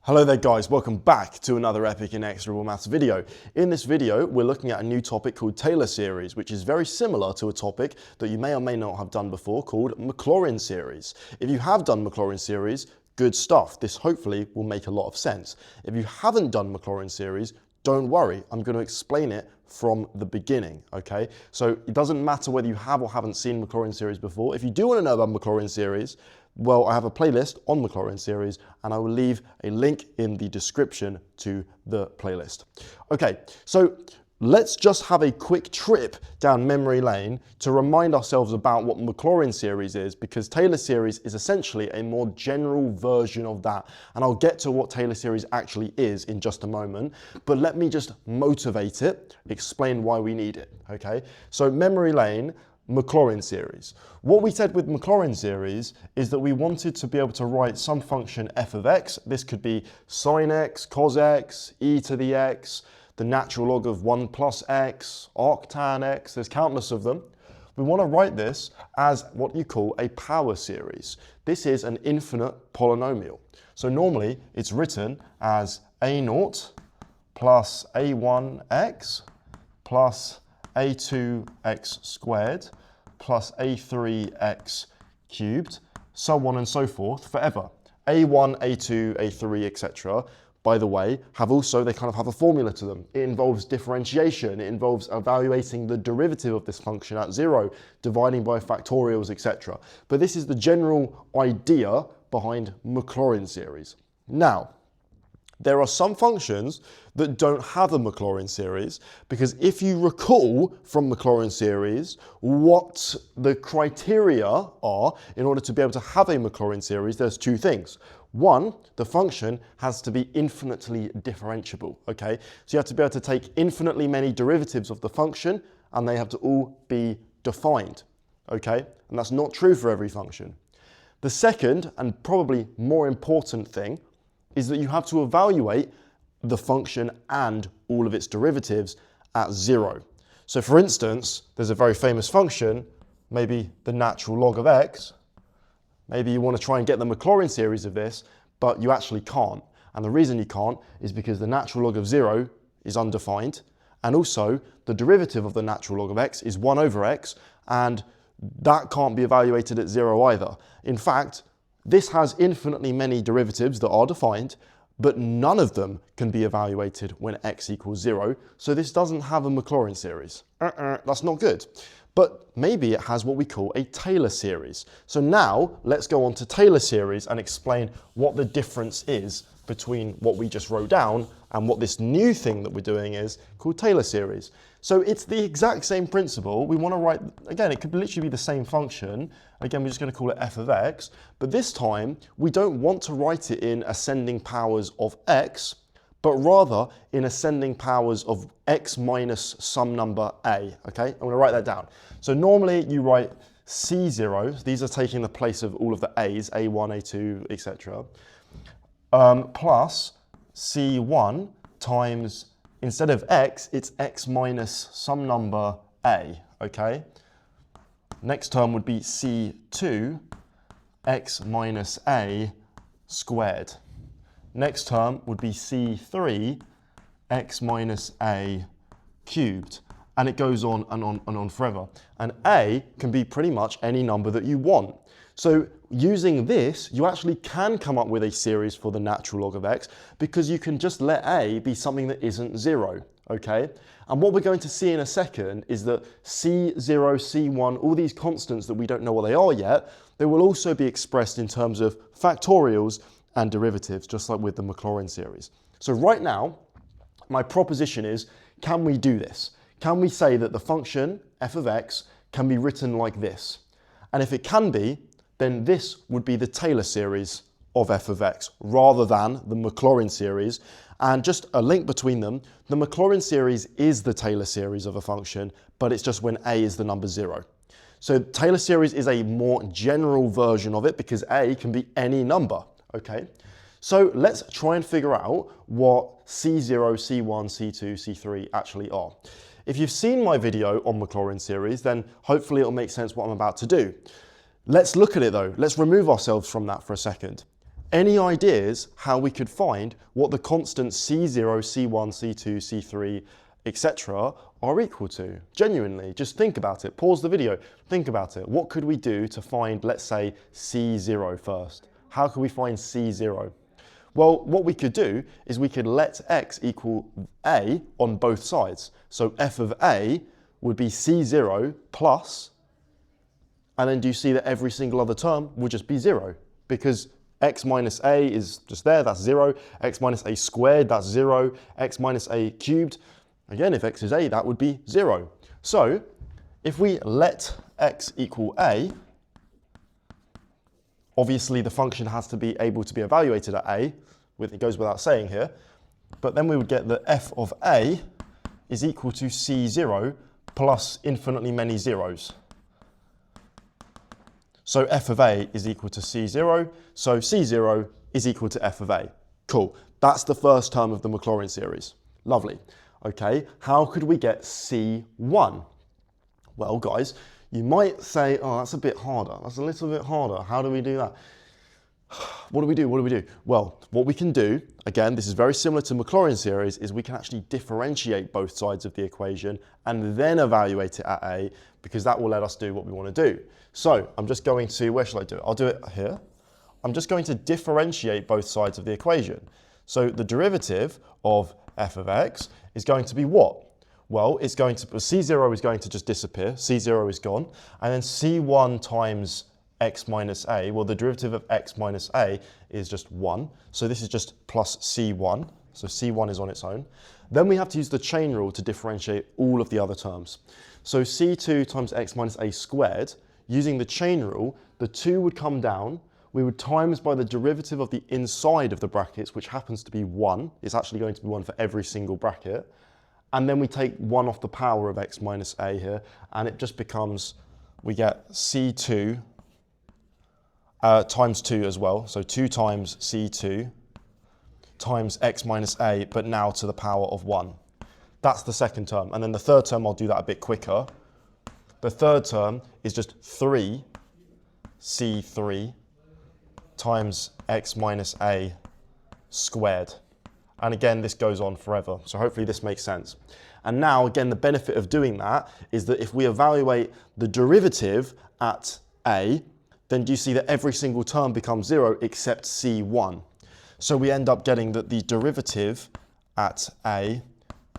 Hello there guys, welcome back to another epic and execrable maths video. In this video, we're looking at a new topic called Taylor series, which is very similar to a topic that you may or may not have done before called Maclaurin series. If you have done Maclaurin series, good stuff. This hopefully will make a lot of sense. If you haven't done Maclaurin series, don't worry, I'm going to explain it from the beginning, okay? So it doesn't matter whether you have or haven't seen Maclaurin series before. If you do want to know about Maclaurin series, well, I have a playlist on Maclaurin series and I will leave a link in the description to the playlist. Okay, so let's just have a quick trip down memory lane to remind ourselves about what Maclaurin series is, because Taylor series is essentially a more general version of that. And I'll get to what Taylor series actually is in just a moment, but let me just motivate it, explain why we need it, okay? So memory lane, Maclaurin series. What we said with Maclaurin series is that we wanted to be able to write some function f of x. This could be sine x, cos x, e to the x, the natural log of 1 plus x, arctan x, there's countless of them. We want to write this as what you call a power series. This is an infinite polynomial. So normally it's written as a0 plus a1x plus a2x squared plus a3x cubed, so on and so forth forever. a1, a2, a3, etc. by the way, they kind of have a formula to them. It involves differentiation, it involves evaluating the derivative of this function at 0, dividing by factorials, etc. But this is the general idea behind Maclaurin series. Now, there are some functions that don't have a Maclaurin series, because if you recall from Maclaurin series what the criteria are in order to be able to have a Maclaurin series, there's two things. One, the function has to be infinitely differentiable, okay? So you have to be able to take infinitely many derivatives of the function and they have to all be defined, okay? And that's not true for every function. The second, and probably more important thing, is that you have to evaluate the function and all of its derivatives at 0. So for instance, there's a very famous function, maybe the natural log of x. Maybe you want to try and get the Maclaurin series of this, but you actually can't. And the reason you can't is because the natural log of 0 is undefined, and also the derivative of the natural log of x is 1 over x, and that can't be evaluated at 0 either. In fact, this has infinitely many derivatives that are defined, but none of them can be evaluated when x equals 0. So this doesn't have a Maclaurin series. That's not good. But maybe it has what we call a Taylor series. So now let's go on to Taylor series and explain what the difference is between what we just wrote down and what this new thing that we're doing is called Taylor series. So it's the exact same principle. We want to write, again, it could literally be the same function. Again, we're just going to call it f of x. But this time, we don't want to write it in ascending powers of x, but rather in ascending powers of x minus some number a, okay? I'm going to write that down. So normally you write c0, these are taking the place of all of the a's, a1, a2, etc., plus c1 times, instead of x, it's x minus some number a, okay? Next term would be c2, x minus a squared. Next term would be c3, x minus a cubed. And it goes on and on and on forever. And a can be pretty much any number that you want. So using this, you actually can come up with a series for the natural log of x, because you can just let a be something that isn't 0, okay? And what we're going to see in a second is that c0, c1, all these constants that we don't know what they are yet, they will also be expressed in terms of factorials and derivatives, just like with the Maclaurin series. So right now, my proposition is, can we do this? Can we say that the function f of x can be written like this? And if it can be, then this would be the Taylor series of f of x rather than the Maclaurin series. And just a link between them, the Maclaurin series is the Taylor series of a function, but it's just when a is the number 0. So Taylor series is a more general version of it because a can be any number, okay? So let's try and figure out what C0, C1, C2, C3 actually are. If you've seen my video on Maclaurin series, then hopefully it'll make sense what I'm about to do. Let's look at it though. Let's remove ourselves from that for a second. Any ideas how we could find what the constants C0, C1, C2, C3, etc. are equal to? Genuinely, just think about it. Pause the video, think about it. What could we do to find, let's say, C0 first? How could we find C0? Well, what we could do is we could let x equal a on both sides. So f of a would be C0 plus, and then do you see that every single other term would just be 0? Because x minus a is just there, that's 0. X minus a squared, that's 0. X minus a cubed, again, if x is a, that would be 0. So if we let x equal a, obviously the function has to be able to be evaluated at a, it goes without saying here, but then we would get that f of a is equal to C0 plus infinitely many zeros. So f of a is equal to C0, so C0 is equal to f of a. Cool, that's the first term of the Maclaurin series. Lovely. Okay, how could we get C1? Well, guys, you might say, oh, that's a bit harder. That's a little bit harder. How do we do that? What do we do? What do we do? Well, what we can do, again, this is very similar to Maclaurin series, is we can actually differentiate both sides of the equation and then evaluate it at a, because that will let us do what we want to do. So I'm just going to, where shall I do it? I'll do it here. I'm just going to differentiate both sides of the equation. So the derivative of f of x is going to be what? Well, it's going to, C0 is going to just disappear, C0 is gone, and then C1 times x minus a, well, the derivative of x minus a is just 1, so this is just plus C1, so C1 is on its own. Then we have to use the chain rule to differentiate all of the other terms. So C2 times x minus a squared, using the chain rule, the 2 would come down, we would times by the derivative of the inside of the brackets, which happens to be 1, it's actually going to be 1 for every single bracket, and then we take 1 off the power of x minus a here, and it just becomes, we get C2 times 2 as well, so 2 times C2 times x minus a, but now to the power of 1. That's the second term, and then the third term, I'll do that a bit quicker. The third term is just 3 C3 times x minus a squared. And again, this goes on forever. So hopefully this makes sense. And now, again, the benefit of doing that is that if we evaluate the derivative at a, then do you see that every single term becomes 0 except C1. So we end up getting that the derivative at a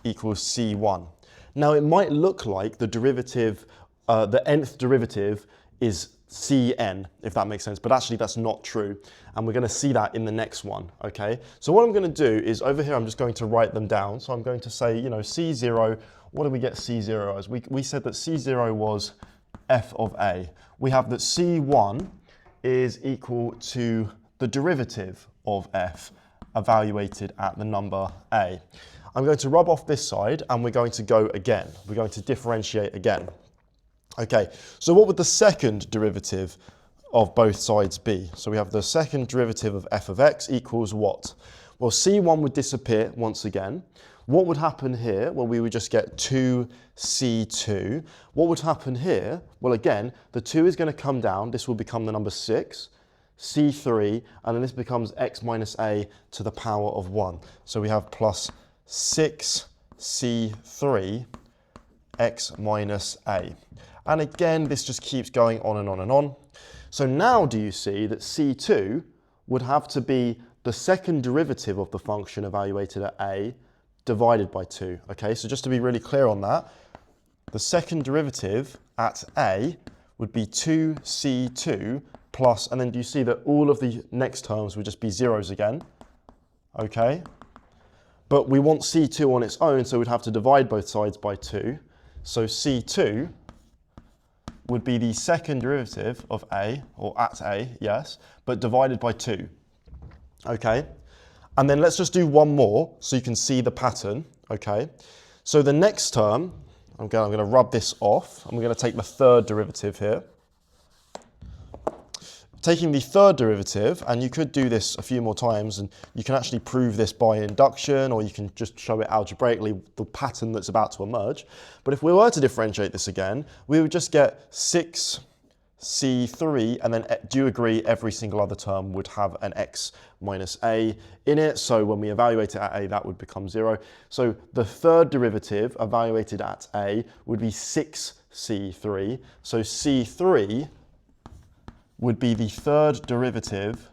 equals C1. Now, it might look like the derivative, the nth derivative is Cn, if that makes sense, but actually that's not true. And we're going to see that in the next one, okay? So what I'm going to do is over here, I'm just going to write them down. So I'm going to say, you know, C0, what do we get C0 as? We said that C0 was f of a. We have that C1 is equal to the derivative of f evaluated at the number a. I'm going to rub off this side and we're going to go again. We're going to differentiate again. Okay, so what would the second derivative of both sides be? So we have the second derivative of f of x equals what? Well, C1 would disappear once again. What would happen here? Well, we would just get 2C2. What would happen here? Well, again, the 2 is going to come down. This will become the number 6, C3, and then this becomes x minus a to the power of 1. So we have plus 6C3 x minus a. And again, this just keeps going on and on and on. So now do you see that C2 would have to be the second derivative of the function evaluated at a divided by 2. Okay, so just to be really clear on that, the second derivative at a would be 2C2 plus, and then do you see that all of the next terms would just be zeros again? Okay, but we want C2 on its own, so we'd have to divide both sides by 2. So C2 would be the second derivative of a, or at a, yes, but divided by 2. Okay, and then let's just do one more so you can see the pattern. Okay, so the next term, I'm going to rub this off, and we're going to take the third derivative here. Taking the third derivative, and you could do this a few more times, and you can actually prove this by induction, or you can just show it algebraically, the pattern that's about to emerge. But if we were to differentiate this again, we would just get 6 C3, and then do you agree every single other term would have an x minus a in it? So when we evaluate it at a, that would become 0. So the third derivative evaluated at a would be 6c3. So c3 would be the third derivative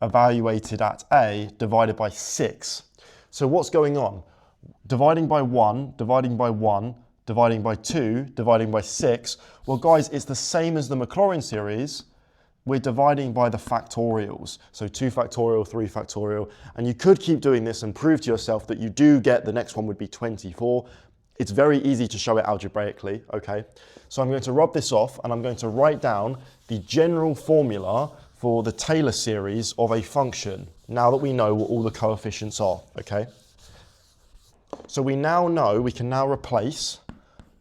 evaluated at a divided by 6. So what's going on? Dividing by 1, dividing by 1, dividing by 2, dividing by 6. Well, guys, it's the same as the Maclaurin series. We're dividing by the factorials. So 2 factorial, 3 factorial. And you could keep doing this and prove to yourself that you do get the next one would be 24. It's very easy to show it algebraically, okay? So I'm going to rub this off and I'm going to write down the general formula for the Taylor series of a function, now that we know what all the coefficients are, okay? So we now know, we can now replace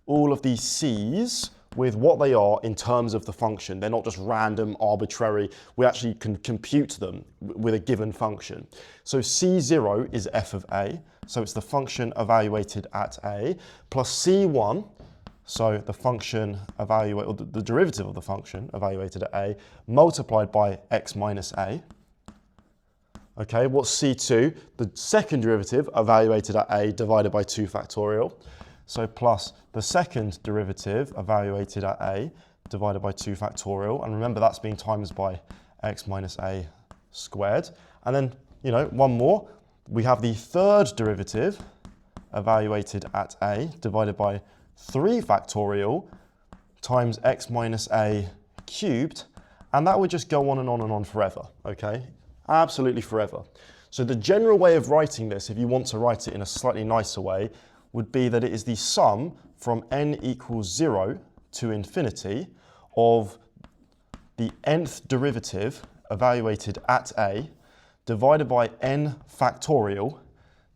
all of these c's with what they are in terms of the function. They're not just random, arbitrary. We actually can compute them with a given function. So c0 is f of a, so it's the function evaluated at a, plus c1, so the function or the derivative of the function evaluated at a, multiplied by x minus a. Okay, what's c2? The second derivative evaluated at a divided by 2 factorial. So plus the second derivative evaluated at a divided by 2 factorial. And remember, that's being times by x minus a squared. And then, you know, one more. We have the third derivative evaluated at a divided by 3 factorial times x minus a cubed. And that would just go on and on and on forever, okay? Absolutely forever. So the general way of writing this, if you want to write it in a slightly nicer way, would be that it is the sum from n equals 0 to infinity of the nth derivative evaluated at a divided by n factorial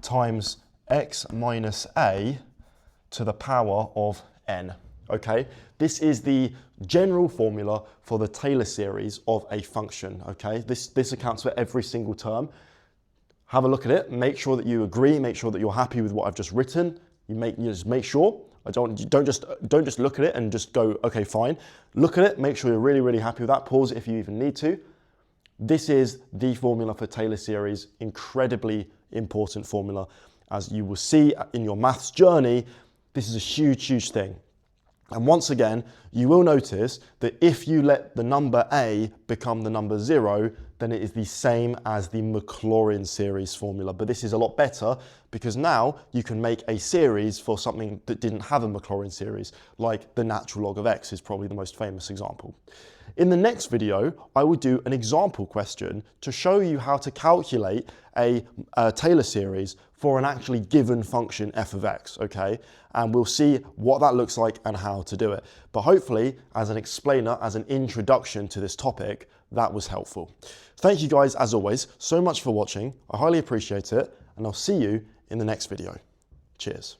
times x minus a to the power of n. Okay, this is the general formula for the Taylor series of a function. Okay, this accounts for every single term. Have a look at it, make sure that you agree, make sure that you're happy with what I've just written. You just make sure. Don't just look at it and just go, okay, fine. Look at it, make sure you're really, really happy with that. Pause it if you even need to. This is the formula for Taylor series, incredibly important formula. As you will see in your maths journey, this is a huge, huge thing. And once again, you will notice that if you let the number a become the number 0, then it is the same as the Maclaurin series formula. But this is a lot better because now you can make a series for something that didn't have a Maclaurin series, like the natural log of x is probably the most famous example. In the next video, I will do an example question to show you how to calculate a Taylor series for an actually given function f of x, okay? And we'll see what that looks like and how to do it. But hopefully, as an explainer, as an introduction to this topic, that was helpful. Thank you guys, as always, so much for watching. I highly appreciate it, and I'll see you in the next video. Cheers.